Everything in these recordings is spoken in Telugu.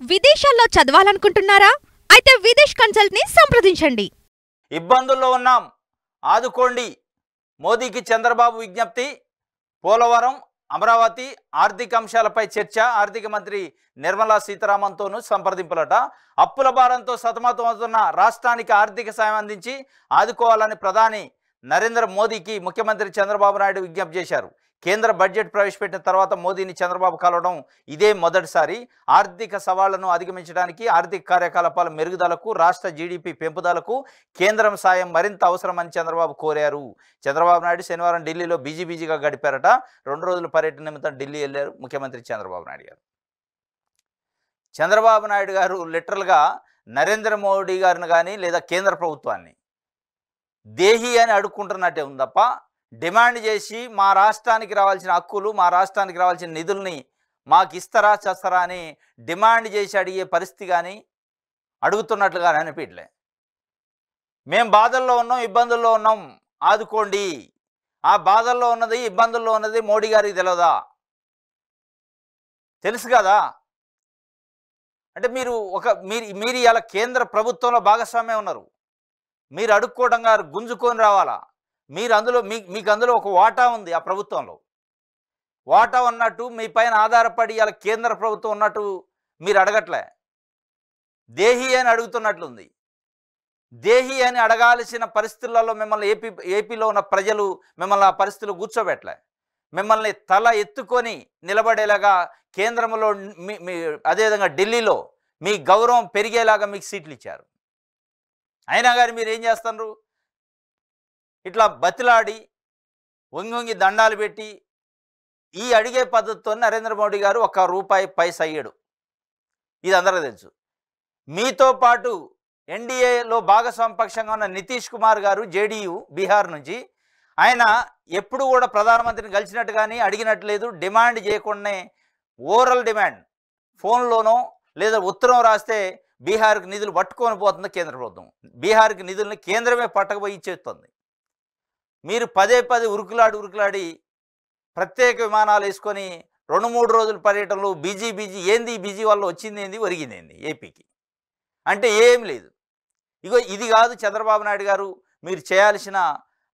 విదేశాల్లో చదవాలనుకుంటున్నారా? అయితే విదేశ్ కన్సల్ట్ ని సంప్రదించండి. ఇబ్బందుల్లో ఉన్నాం, ఆదుకోండి. మోదీకి చంద్రబాబు విజ్ఞప్తి. పోలవరం, అమరావతి ఆర్థిక అంశాలపై చర్చ. ఆర్థిక మంత్రి నిర్మలా సీతారామన్తోనూ సంప్రదింపులట. అప్పుల భారంతో సతమతమవుతున్న రాష్ట్రానికి ఆర్థిక సాయం అందించి ఆదుకోవాలని ప్రధాని నరేంద్ర మోదీకి ముఖ్యమంత్రి చంద్రబాబు నాయుడు విజ్ఞప్తి చేశారు. కేంద్ర బడ్జెట్ ప్రవేశపెట్టిన తర్వాత మోదీని చంద్రబాబు కలవడం ఇదే మొదటిసారి. ఆర్థిక సవాళ్లను అధిగమించడానికి, ఆర్థిక కార్యకలాపాల మెరుగుదలకు, రాష్ట్ర జీడీపీ పెంపుదలకు కేంద్రం సాయం మరింత అవసరమని చంద్రబాబు కోరారు. చంద్రబాబు నాయుడు శనివారం ఢిల్లీలో బిజీగా గడిపారట. 2 రోజుల పర్యటన నిమిత్తం ఢిల్లీ వెళ్ళారు ముఖ్యమంత్రి చంద్రబాబు నాయుడు గారు. చంద్రబాబు నాయుడు గారు లిటరల్గా నరేంద్ర మోడీ గారిని కానీ లేదా కేంద్ర ప్రభుత్వాన్ని దేహి అని అడుక్కుంటున్నట్టే ఉంది తప్ప, డిమాండ్ చేసి మా రాష్ట్రానికి రావాల్సిన హక్కులు, మా రాష్ట్రానికి రావాల్సిన నిధుల్ని మాకు ఇస్తారా చేస్తారా అని డిమాండ్ చేసి అడిగే పరిస్థితి కానీ అడుగుతున్నట్లుగా అనిపించలే. మేము బాధల్లో ఉన్నాం, ఇబ్బందుల్లో ఉన్నాం, ఆదుకోండి. ఆ బాధల్లో ఉన్నది, ఇబ్బందుల్లో ఉన్నది మోడీ గారికి తెలియదా? తెలుసు కదా. అంటే మీరు ఇలా కేంద్ర ప్రభుత్వంలో భాగస్వామ్యం ఉన్నారు. మీరు అడుక్కోవడం గారు గుంజుకొని రావాలా? మీరు అందులో మీకు అందులో ఒక వాటా ఉంది. ఆ ప్రభుత్వంలో వాటా ఉన్నట్టు మీ పైన ఆధారపడి ఇలా కేంద్ర ప్రభుత్వం ఉన్నట్టు మీరు అడగట్లే. దేహి అని అడుగుతున్నట్లుంది. దేహి అని అడగాల్సిన పరిస్థితులలో మిమ్మల్ని ఏపీలో ఉన్న ప్రజలు మిమ్మల్ని ఆ పరిస్థితులు కూర్చోబెట్టలే. మిమ్మల్ని తల ఎత్తుకొని నిలబడేలాగా కేంద్రంలో అదేవిధంగా ఢిల్లీలో మీ గౌరవం పెరిగేలాగా మీకు సీట్లు ఇచ్చారు. అయినా కానీ మీరు ఏం చేస్తున్నారు? ఇట్లా బతిలాడి వంగి దండాలు పెట్టి ఈ అడిగే పద్ధతితో నరేంద్ర మోడీ గారు ₹1 పైసా అయ్యాడు. ఇది అందరికీ తెలుసు. మీతో పాటు ఎన్డీఏలో భాగస్వామ్యపక్షంగా ఉన్న నితీష్ కుమార్ గారు జేడీయూ బీహార్ నుంచి, ఆయన ఎప్పుడు కూడా ప్రధానమంత్రిని కలిసినట్టు కానీ అడిగినట్టు లేదు. డిమాండ్ చేయకుండానే ఓరల్ డిమాండ్ ఫోన్లోనో లేదా ఉత్తరం రాస్తే బీహార్కి నిధులు పట్టుకొని పోతుంది కేంద్ర ప్రభుత్వం. బీహార్కి నిధుల్ని కేంద్రమే పట్టకపోయి ఇచ్చేస్తుంది. మీరు పదే ఉరుకులాడి ప్రత్యేక విమానాలు వేసుకొని 2-3 రోజుల పర్యటనలు బిజీ ఏంది బిజీ వల్ల వచ్చింది ఏంది, ఒరిగింది ఏంది ఏపీకి అంటే ఏం లేదు. ఇగో ఇది కాదు చంద్రబాబు నాయుడు గారు మీరు చేయాల్సిన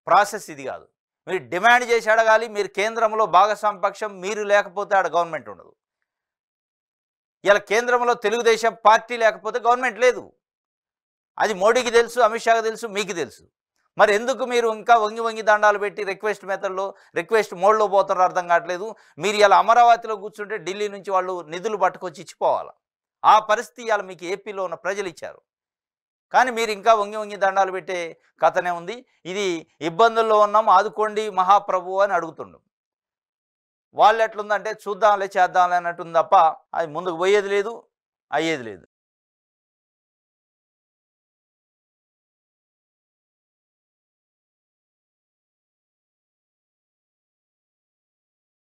ప్రాసెస్. ఇది కాదు. మీరు డిమాండ్ చేసి అడగాలి. మీరు కేంద్రంలో భాగస్వామ్య పక్షం, మీరు లేకపోతే ఆడ గవర్నమెంట్ ఉండదు. ఇలా కేంద్రంలో తెలుగుదేశం పార్టీ లేకపోతే గవర్నమెంట్ లేదు. అది మోడీకి తెలుసు, అమిత్ షాకి తెలుసు, మీకు తెలుసు. మరి ఎందుకు మీరు ఇంకా వంగి దండాలు పెట్టి రిక్వెస్ట్ మోడ్లో పోతారో అర్థం కావట్లేదు. మీరు ఇలా అమరావతిలో కూర్చుంటే ఢిల్లీ నుంచి వాళ్ళు నిధులు పట్టుకొచ్చి ఇచ్చిపోవాలి. ఆ పరిస్థితి ఇవాళ మీకు ఏపీలో ఉన్న ప్రజలు ఇచ్చారు. కానీ మీరు ఇంకా వంగి దండాలు పెట్టే కథనే ఉంది. ఇది ఇబ్బందుల్లో ఉన్నాం, ఆదుకోండి మహాప్రభు అని అడుగుతుండం. వాళ్ళు ఎట్లుందంటే చూద్దాంలే చేద్దాంలే అన్నట్టుంది తప్ప అది ముందుకు పోయేది లేదు, అయ్యేది లేదు.